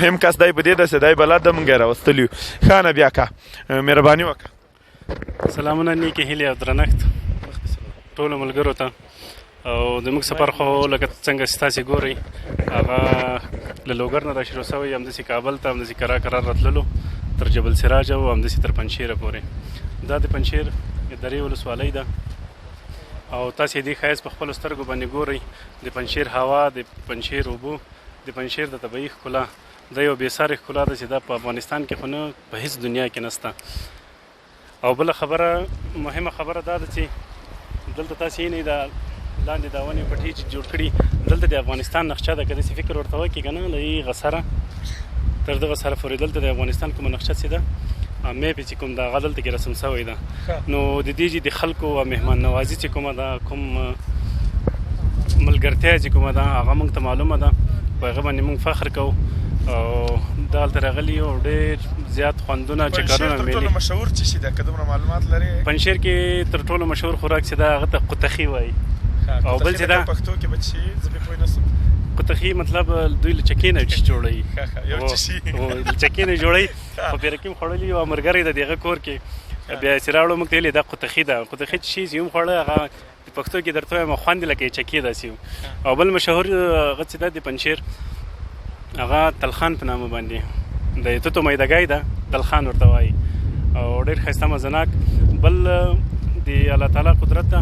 مهم کس دی په دې داسې دی بلد ده مونږ یې راوستلي یو. ښه نه بیا که مهرباني وکړه. سلامونه، نیکې هیلې او درنښت ټولو ملګرو ته. او د موږ سفر خو لکه څنګه چې تاسې ګورئ هغه له لوګر نه را شروع شوی، همداسې کابل ته همداسې کرار راتللو تر جبل سراج او همداسې تر پنجشیره پورې. دا د پنجشیر درې ولسوالۍ ده او تاسې دې ښایست په خپلو سترګو باندې ګورئ. د پنجشیر هوا، د پنجشیر اوبه، د پنجشیر د طبیعي ښکلا دا یو بېسارې ښکلا ده چې دا په افغانستان کې خو نه په هېڅ دنیا کې نشته. او بله خبره، مهمه خبره دا ده چې دلته تاسې یې نه دا لاندې دا ونې پټې چې جوړ کړي، دلته د افغانستان نقشه ده. که داسې فکر ورته وکړي که نه، له هغه سره تر دغه سره پورې دلته د افغانستان کومه نقشه چې ده میپ چې کوم ده هغه دلته کې رسم شوی ده. نو د دې چې د خلکو او مهمان نوازي چې کومه ده، کوم ملګرتیا چې کومه ده، هغه موږ ته معلومه ده. په هغه باندې موږ فخر کوو او دلته راغلي یو ډېر زیات خوندونه چې کارونه پنجشیر تر ټولو مشهور څه شي ده که دومره معلومات لرې؟ پنجشیر کې تر ټولو مشهور خوراک چې ده هغه ته قطخي وایي. او بل چې ده پښتو کې به څه زه پرې پوه نه شم. قطخي مطلب دوی له چکې نه جوړوي، یو څه شي له چکې نه جوړوي. په پیرکیم خوړلي او ملګری د دغه کور کې بیا چې راوړو موږ ته ویلې دا قطخي ده. قطخي چې شي چې هم خوړه هغه د پښتو کې درته وایم خوند لکه چکې داسې و. او بل مشهور هغه چې ده د پنجشیر هغه تلخان په نامه باندې د توتو میدګۍ ده، تلخان ورته وایي او ډېر ښایسته مزهناک. بل د الله تعالی قدرت ده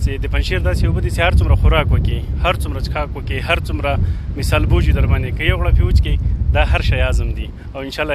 چې د پنجشیر داسې اوبه دي چې هر څومره خوراک وکړي، هر څومره څښاک وکړي، هر څومره مثال بوجي در باندې که یو غړپ یې وڅښي دا هر شی هضم دي او انشاءالله